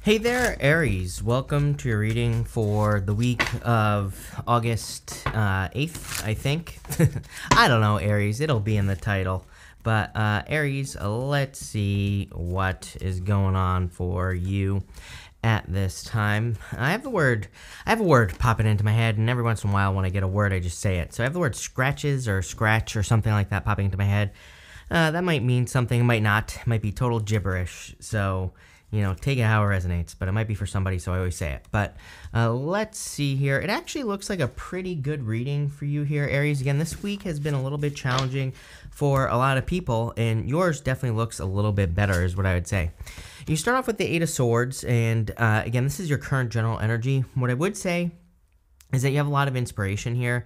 Hey there, Aries. Welcome to your reading for the week of August 8th, I think. I don't know, Aries. It'll be in the title. But Aries, let's see what is going on for you at this time. I have a word popping into my head, and every once in a while when I get a word, I just say it. So I have the word scratches or scratch or something like that popping into my head. That might mean something, it might not. It might be total gibberish. So take it how it resonates, but it might be for somebody, so I always say it. But let's see here. It actually looks like a pretty good reading for you here, Aries. Again, this week has been a little bit challenging for a lot of people, and yours definitely looks a little bit better, is what I would say. You start off with the Eight of Swords, and again, this is your current general energy. What I would say is that you have a lot of inspiration here.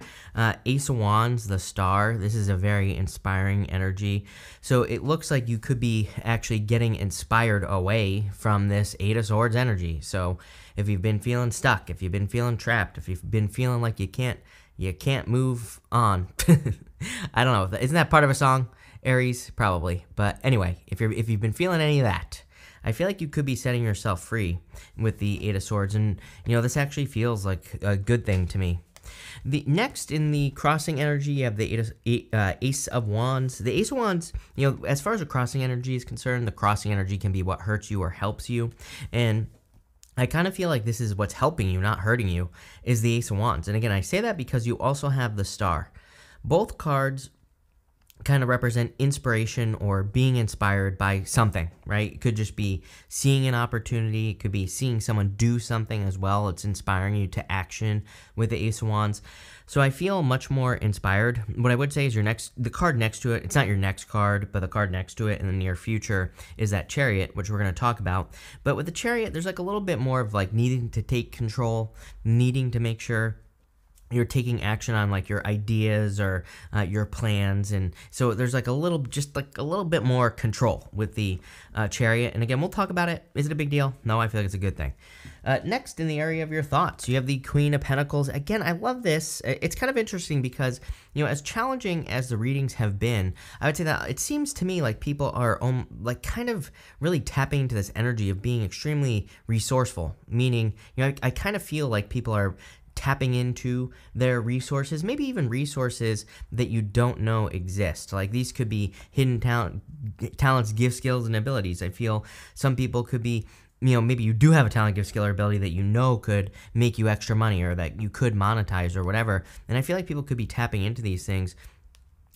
Ace of Wands, the Star, this is a very inspiring energy. So it looks like you could be actually getting inspired away from this Eight of Swords energy. So if you've been feeling stuck, if you've been feeling trapped, if you've been feeling like you can't move on. I don't know. Isn't that part of a song, Aries? Probably. But anyway, if you've been feeling any of that, I feel like you could be setting yourself free with the Eight of Swords, and this actually feels like a good thing to me. The next in the crossing energy, you have the Ace of Wands. The Ace of Wands, as far as the crossing energy is concerned, the crossing energy can be what hurts you or helps you, and I kind of feel like this is what's helping you, not hurting you, is the Ace of Wands. And again, I say that because you also have the Star. Both cards kind of represent inspiration or being inspired by something, right? It could just be seeing an opportunity. It could be seeing someone do something as well. It's inspiring you to action with the Ace of Wands. So I feel much more inspired. What I would say is the card next to it, it's not your next card, but the card next to it in the near future is that Chariot, which we're going to talk about. But with the Chariot, there's like a little bit more of like needing to take control, needing to make sure you're taking action on like your ideas or your plans, and so there's like a little bit more control with the Chariot. And again, we'll talk about it. Is it a big deal? No, I feel like it's a good thing. Next, in the area of your thoughts, you have the Queen of Pentacles. Again, I love this. It's kind of interesting because as challenging as the readings have been, I would say that it seems to me like people are like kind of really tapping into this energy of being extremely resourceful. Meaning, I kind of feel like people are tapping into their resources, maybe even resources that you don't know exist. Like these could be hidden talents, gifts, skills, and abilities. I feel some people could be, maybe you do have a talent, gift, skill, or ability that could make you extra money or that you could monetize or whatever. And I feel like people could be tapping into these things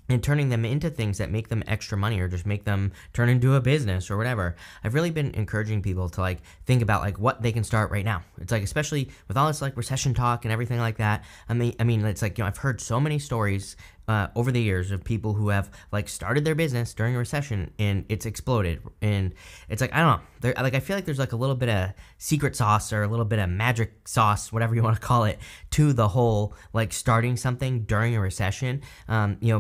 and turning them into things that make them extra money or just make them turn into a business or whatever. I've really been encouraging people to like think about like what they can start right now. It's like, especially with all this like recession talk and everything like that. I mean, it's like, I've heard so many stories over the years of people who have like started their business during a recession and it's exploded. And it's like, I don't know, I feel like there's like a little bit of secret sauce or a little bit of magic sauce, whatever you want to call it, to the whole like starting something during a recession.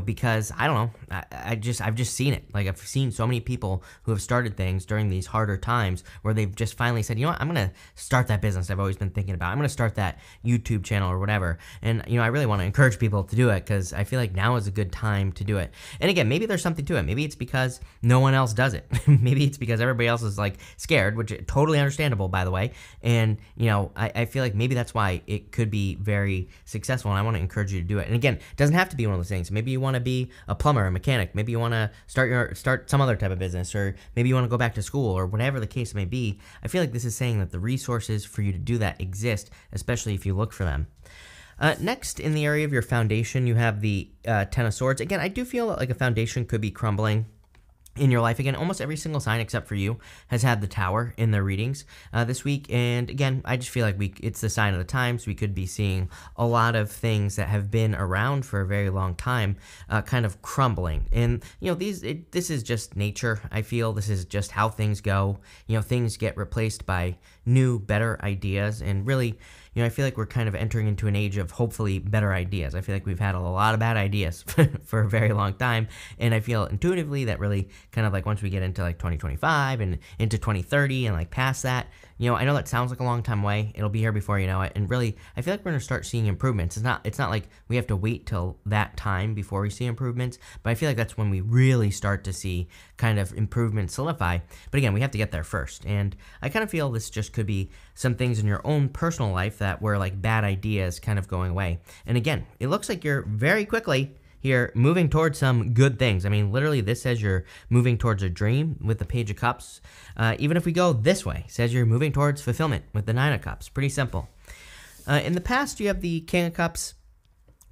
Because I don't know, I've just seen it. Like I've seen so many people who have started things during these harder times where they've just finally said, what, I'm going to start that business I've always been thinking about. I'm going to start that YouTube channel or whatever. And, I really want to encourage people to do it because I feel like now is a good time to do it. And again, maybe there's something to it. Maybe it's because no one else does it. Maybe it's because everybody else is like scared, which is totally understandable, by the way. And, I feel like maybe that's why it could be very successful. And I want to encourage you to do it. And again, it doesn't have to be one of those things. Maybe you want to be a plumber, a mechanic. Maybe you want to start some other type of business, or maybe you want to go back to school, or whatever the case may be. I feel like this is saying that the resources for you to do that exist, especially if you look for them. Next, in the area of your foundation, you have the Ten of Swords. Again, I do feel like a foundation could be crumbling in your life. Again, almost every single sign except for you has had the Tower in their readings this week. And again, I just feel like it's the sign of the times. We could be seeing a lot of things that have been around for a very long time kind of crumbling. And, this is just nature. I feel this is just how things go. Things get replaced by new, better ideas. And really, I feel like we're kind of entering into an age of hopefully better ideas. I feel like we've had a lot of bad ideas for a very long time. And I feel intuitively that really kind of like once we get into like 2025 and into 2030 and like past that, I know that sounds like a long time away. It'll be here before you know it. And really, I feel like we're going to start seeing improvements. It's not like we have to wait till that time before we see improvements, but I feel like that's when we really start to see kind of improvements solidify. But again, we have to get there first. And I kind of feel this just could be some things in your own personal life that were like bad ideas kind of going away. And again, it looks like you're very quickly here moving towards some good things. I mean, literally this says you're moving towards a dream with the Page of Cups. Even if we go this way, it says you're moving towards fulfillment with the Nine of Cups. Pretty simple. In the past, you have the King of Cups.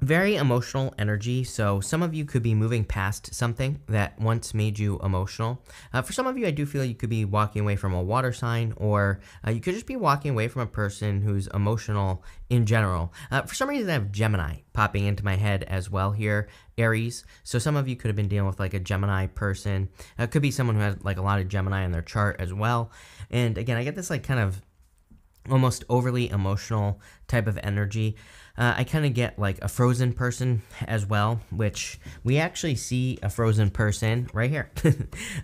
Very emotional energy, so some of you could be moving past something that once made you emotional. For some of you, I do feel you could be walking away from a water sign, or you could just be walking away from a person who's emotional in general. For some reason, I have Gemini popping into my head as well here, Aries. So some of you could have been dealing with like a Gemini person. It could be someone who has like a lot of Gemini in their chart as well. And again, I get this like kind of almost overly emotional type of energy. I kind of get like a frozen person as well, which we actually see a frozen person right here,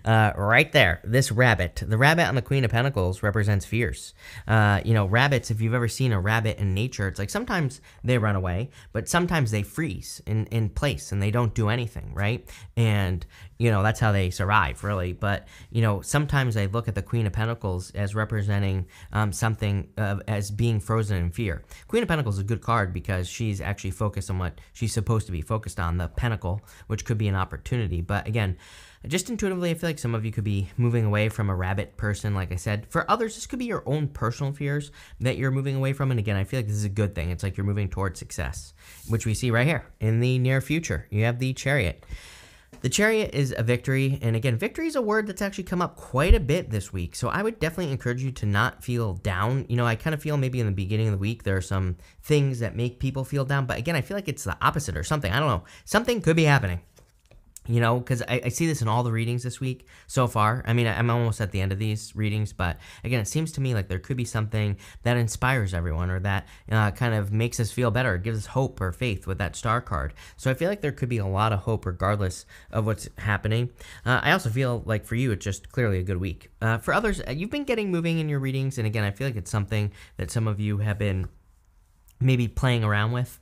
right there. This rabbit, the rabbit on the Queen of Pentacles represents fears. Rabbits, if you've ever seen a rabbit in nature, it's like sometimes they run away, but sometimes they freeze in place and they don't do anything, right? And that's how they survive, really. But, sometimes I look at the Queen of Pentacles as representing something as being frozen in fear. Queen of Pentacles is a good card because she's actually focused on what she's supposed to be focused on, the pentacle, which could be an opportunity. But again, just intuitively, I feel like some of you could be moving away from a rabbit person, like I said. For others, this could be your own personal fears that you're moving away from. And again, I feel like this is a good thing. It's like you're moving towards success, which we see right here in the near future. You have the Chariot. The Chariot is a victory, and again, victory is a word that's actually come up quite a bit this week, so I would definitely encourage you to not feel down. I kind of feel maybe in the beginning of the week there are some things that make people feel down, but again, I feel like it's the opposite or something. I don't know. Something could be happening. Because I see this in all the readings this week so far. I mean, I'm almost at the end of these readings, but again, it seems to me like there could be something that inspires everyone or that kind of makes us feel better, gives us hope or faith with that star card. So I feel like there could be a lot of hope regardless of what's happening. I also feel like for you, it's just clearly a good week. For others, you've been getting moving in your readings, and again, I feel like it's something that some of you have been maybe playing around with.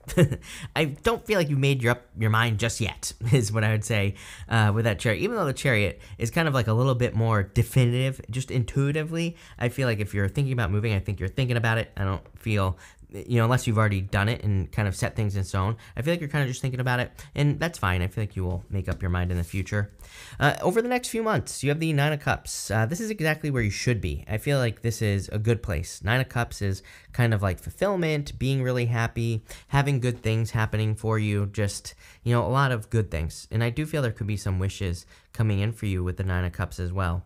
I don't feel like you made your mind just yet, is what I would say with that Chariot. Even though the Chariot is kind of like a little bit more definitive, just intuitively, I feel like if you're thinking about moving, I think you're thinking about it. I don't feel, unless you've already done it and kind of set things in stone, I feel like you're kind of just thinking about it, and that's fine. I feel like you will make up your mind in the future. Over the next few months, you have the Nine of Cups. This is exactly where you should be. I feel like this is a good place. Nine of Cups is kind of like fulfillment, being really happy, having good things happening for you, just, a lot of good things. And I do feel there could be some wishes coming in for you with the Nine of Cups as well.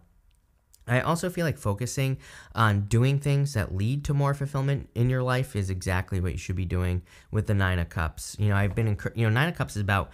I also feel like focusing on doing things that lead to more fulfillment in your life is exactly what you should be doing with the Nine of Cups. I've been, Nine of Cups is about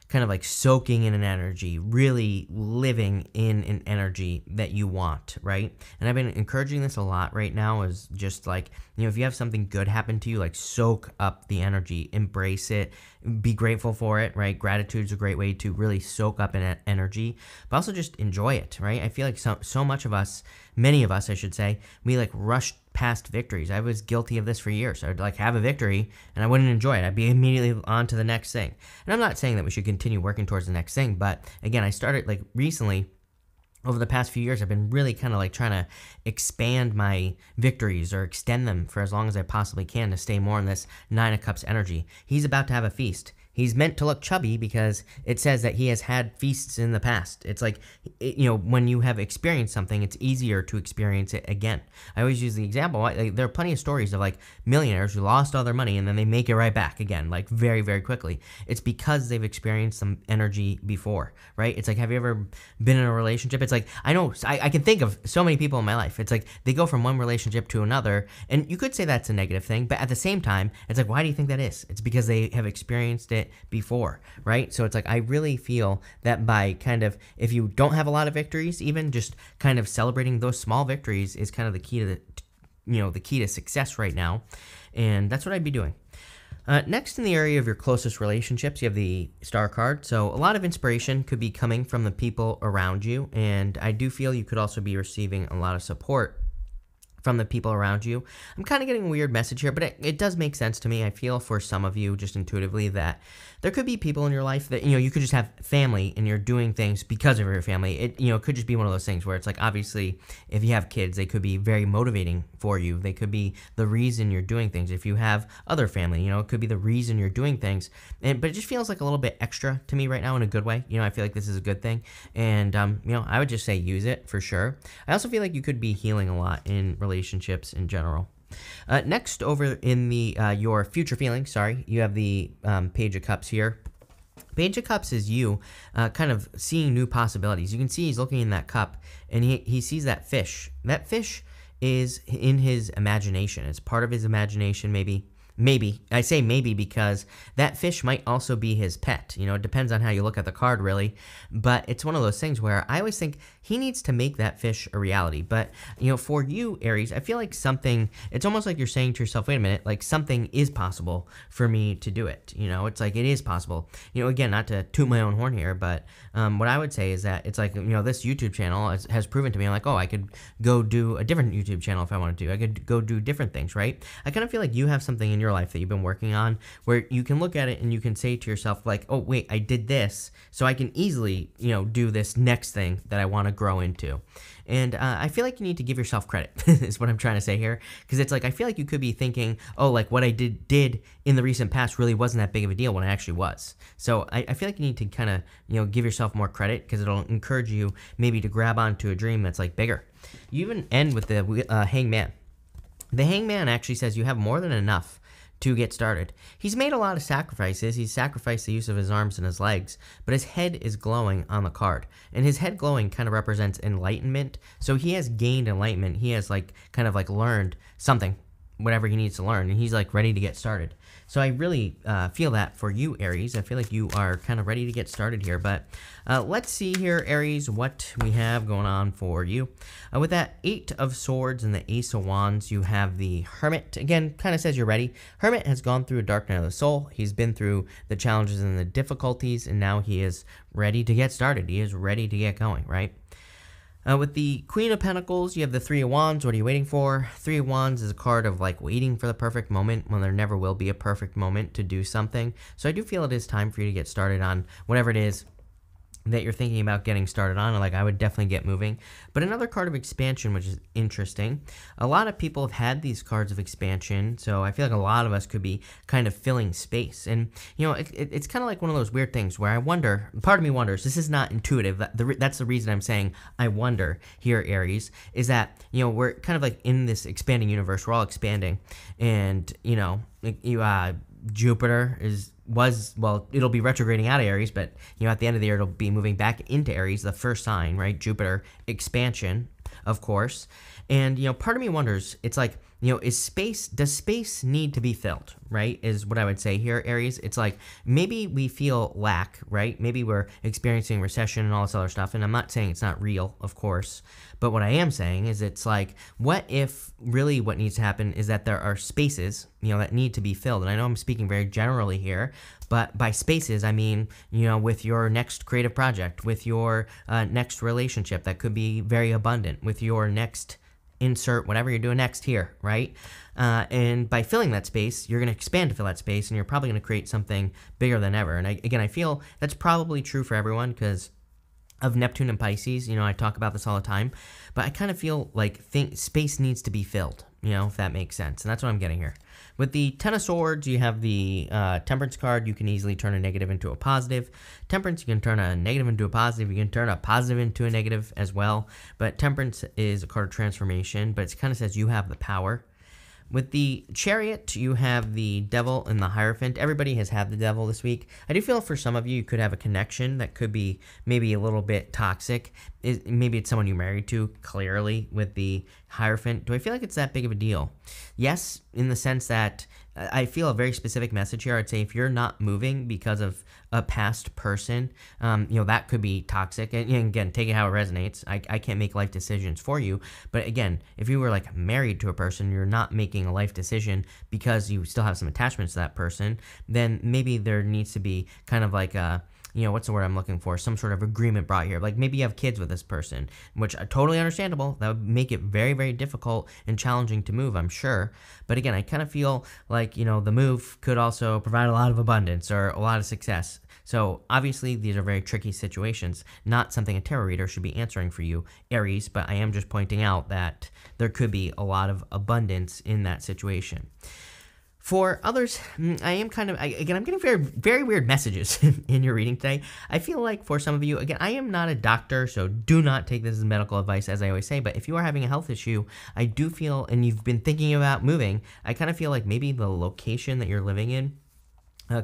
kind of like soaking in an energy, really living in an energy that you want, right? And I've been encouraging this a lot right now, is just like, if you have something good happen to you, like soak up the energy, embrace it, be grateful for it, right? Gratitude is a great way to really soak up an energy, but also just enjoy it, right? I feel like so much of us, many of us, I should say, we like rush past victories. I was guilty of this for years. I'd like have a victory and I wouldn't enjoy it. I'd be immediately on to the next thing. And I'm not saying that we should continue working towards the next thing, but again, I started like recently, over the past few years, I've been really kind of like trying to expand my victories or extend them for as long as I possibly can to stay more in this Nine of Cups energy. He's about to have a feast. He's meant to look chubby because it says that he has had feasts in the past. It's like, when you have experienced something, it's easier to experience it again. I always use the example, there are plenty of stories of like millionaires who lost all their money and then they make it right back again, like very, very quickly. It's because they've experienced some energy before, right? It's like, have you ever been in a relationship? It's like, I can think of so many people in my life. It's like they go from one relationship to another, and you could say that's a negative thing, but at the same time, it's like, why do you think that is? It's because they have experienced it before, right? So it's like, I really feel that by kind of, if you don't have a lot of victories, even just kind of celebrating those small victories is kind of the key to the key to success right now. And that's what I'd be doing. Next, in the area of your closest relationships, you have the Star card. So a lot of inspiration could be coming from the people around you. And I do feel you could also be receiving a lot of support from the people around you. I'm kind of getting a weird message here, but it does make sense to me. I feel for some of you just intuitively that there could be people in your life that, you could just have family and you're doing things because of your family. It could just be one of those things where it's like, obviously, if you have kids, they could be very motivating for you. They could be the reason you're doing things. If you have other family, it could be the reason you're doing things. But it just feels like a little bit extra to me right now in a good way. I feel like this is a good thing. And, I would just say use it for sure. I also feel like you could be healing a lot in relationships in general. Next, over in the your future feelings, you have the Page of Cups here. Page of Cups is you kind of seeing new possibilities. You can see he's looking in that cup, and he sees that fish. That fish is in his imagination. It's part of his imagination, maybe. Maybe. I say maybe because that fish might also be his pet. It depends on how you look at the card, really. But it's one of those things where I always think he needs to make that fish a reality. But, for you, Aries, I feel like it's almost like you're saying to yourself, wait a minute, like something is possible for me to do it. It's like it is possible. Again, not to toot my own horn here, but what I would say is that it's like, this YouTube channel has proven to me, like, oh, I could go do a different YouTube channel if I wanted to. I could go do different things, right? I kind of feel like you have something in your life that you've been working on where you can look at it and you can say to yourself, like, oh, wait, I did this, so I can easily, do this next thing that I want to grow into. And I feel like you need to give yourself credit, is what I'm trying to say here. Because it's like, I feel like you could be thinking, oh, like what I did in the recent past really wasn't that big of a deal when it actually was. So I feel like you need to kind of, give yourself more credit because it'll encourage you maybe to grab onto a dream that's like bigger. You even end with the Hangman. The Hangman actually says you have more than enough to get started. He's made a lot of sacrifices. He's sacrificed the use of his arms and his legs, but his head is glowing on the card. And his head glowing kind of represents enlightenment. So he has gained enlightenment. He has kind of learned something, whatever he needs to learn, and he's ready to get started. So I really feel that for you, Aries. I feel like you are kind of ready to get started here. But let's see here, Aries, what we have going on for you. With that 8 of Swords and the Ace of Wands, you have the Hermit. Again, kind of says you're ready. Hermit has gone through a dark night of the soul. He's been through the challenges and the difficulties, and now he is ready to get started. He is ready to get going, right? With the Queen of Pentacles, you have the 3 of Wands. What are you waiting for? 3 of Wands is a card of waiting for the perfect moment when there never will be a perfect moment to do something. So I do feel it is time for you to get started on whatever it is that you're thinking about getting started on. I would definitely get moving. But another card of expansion, which is interesting. A lot of people have had these cards of expansion, so I feel like a lot of us could be kind of filling space. And, it's kind of like one of those weird things where I wonder, part of me wonders, this is not intuitive. That's the reason I'm saying I wonder here, Aries, is that, we're kind of in this expanding universe. We're all expanding. And, Jupiter it'll be retrograding out of Aries, but at the end of the year it'll be moving back into Aries, the first sign, right? Jupiter expansion, of course. And part of me wonders, it's like, does space need to be filled, right? Is what I would say here, Aries. It's like maybe we feel lack, right? Maybe we're experiencing recession and all this other stuff, and I'm not saying it's not real, of course. But what I am saying is it's like, what if really what needs to happen is that there are spaces, that need to be filled? And I know I'm speaking very generally here, but by spaces, I mean, with your next creative project, with your next relationship that could be very abundant, with your next insert whatever you're doing next here, right? And by filling that space, you're going to expand to fill that space, and you're probably going to create something bigger than ever. And again, I feel that's probably true for everyone because of Neptune and Pisces. I talk about this all the time, but I kind of feel like space needs to be filled, if that makes sense. And that's what I'm getting here. With the 10 of Swords, you have the Temperance card. You can easily turn a negative into a positive. Temperance, you can turn a negative into a positive. You can turn a positive into a negative as well. But Temperance is a card of transformation, but it kind of says you have the power. With the Chariot, you have the Devil and the Hierophant. Everybody has had the Devil this week. I do feel for some of you could have a connection that could be maybe a little bit toxic. Maybe it's someone you're married to, clearly, with the Hierophant. Do I feel like it's that big of a deal? Yes, in the sense that I feel a very specific message here. I'd say if you're not moving because of a past person, that could be toxic. And again, take it how it resonates. I can't make life decisions for you. But again, if you were married to a person, you're not making a life decision because you still have some attachments to that person, then maybe there needs to be kind of what's the word I'm looking for? Some sort of agreement brought here. Like maybe you have kids with this person, which are totally understandable. That would make it very, very difficult and challenging to move, I'm sure. But again, I kind of feel like, the move could also provide a lot of abundance or a lot of success. So obviously these are very tricky situations, not something a tarot reader should be answering for you, Aries, but I am just pointing out that there could be a lot of abundance in that situation. For others, I am I'm getting very, very weird messages in your reading today. I feel like for some of you, again, I am not a doctor, so do not take this as medical advice, as I always say, but if you are having a health issue, I do feel, and you've been thinking about moving, I kind of feel like maybe the location that you're living in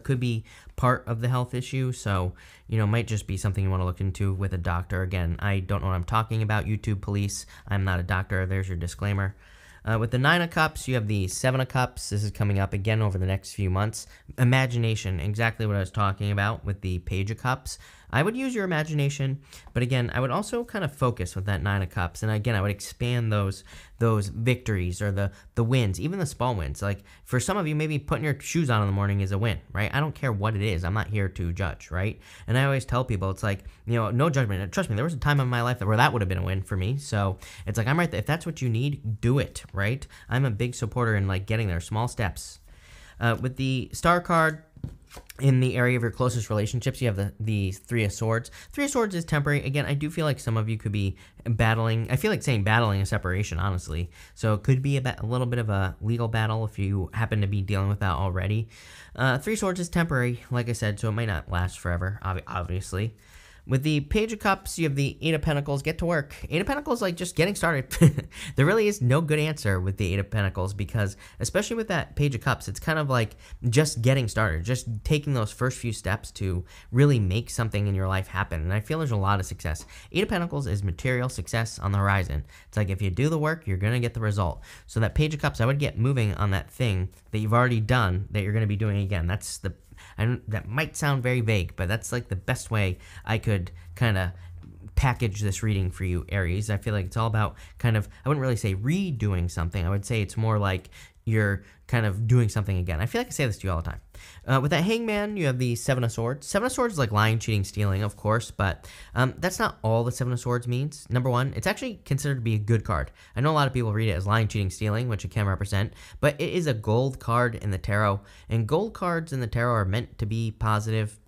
could be part of the health issue, so, might just be something you want to look into with a doctor. Again, I don't know what I'm talking about, YouTube police. I'm not a doctor. There's your disclaimer. With the 9 of Cups, you have the 7 of Cups. This is coming up again over the next few months. Imagination, exactly what I was talking about with the Page of Cups. I would use your imagination, but again, I would also kind of focus with that 9 of Cups. And again, I would expand those victories or the wins, even the small wins. Like for some of you, maybe putting your shoes on in the morning is a win, right? I don't care what it is. I'm not here to judge, right? And I always tell people, it's like, no judgment. Trust me, there was a time in my life where that would have been a win for me. So it's like, I'm right there. If that's what you need, do it, right? I'm a big supporter in like getting there, small steps. With the Star card, in the area of your closest relationships, you have the 3 of Swords. 3 of Swords is temporary. Again, I do feel like some of you could be battling. I feel like saying battling a separation, honestly. So it could be a little bit of a legal battle if you happen to be dealing with that already. 3 of Swords is temporary, like I said, so it might not last forever, obviously. With the Page of Cups, you have the 8 of Pentacles. Get to work. 8 of Pentacles, like just getting started. There really is no good answer with the 8 of Pentacles because, especially with that Page of Cups, it's kind of like just getting started, just taking those first few steps to really make something in your life happen. And I feel there's a lot of success. 8 of Pentacles is material success on the horizon. It's like if you do the work, you're going to get the result. So that Page of Cups, I would get moving on that thing that you've already done that you're going to be doing again. That's the and that might sound very vague, but that's like the best way I could kind of package this reading for you, Aries. I feel like it's all about kind of, I wouldn't really say redoing something. I would say it's more like you're kind of doing something again. I feel like I say this to you all the time. With that Hangman, you have the 7 of Swords. 7 of Swords is like lying, cheating, stealing, of course, but that's not all the 7 of Swords means. Number one, it's actually considered to be a good card. I know a lot of people read it as lying, cheating, stealing, which it can represent, but it is a gold card in the tarot, and gold cards in the tarot are meant to be positive.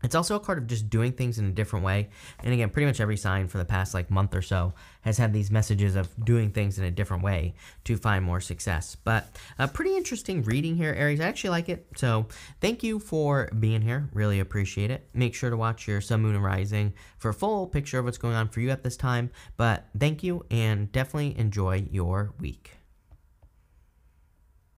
It's also a card of just doing things in a different way. And again, pretty much every sign for the past like month or so has had these messages of doing things in a different way to find more success. But a pretty interesting reading here, Aries. I actually like it. So thank you for being here. Really appreciate it. Make sure to watch your Sun, Moon, and Rising for a full picture of what's going on for you at this time. But thank you and definitely enjoy your week.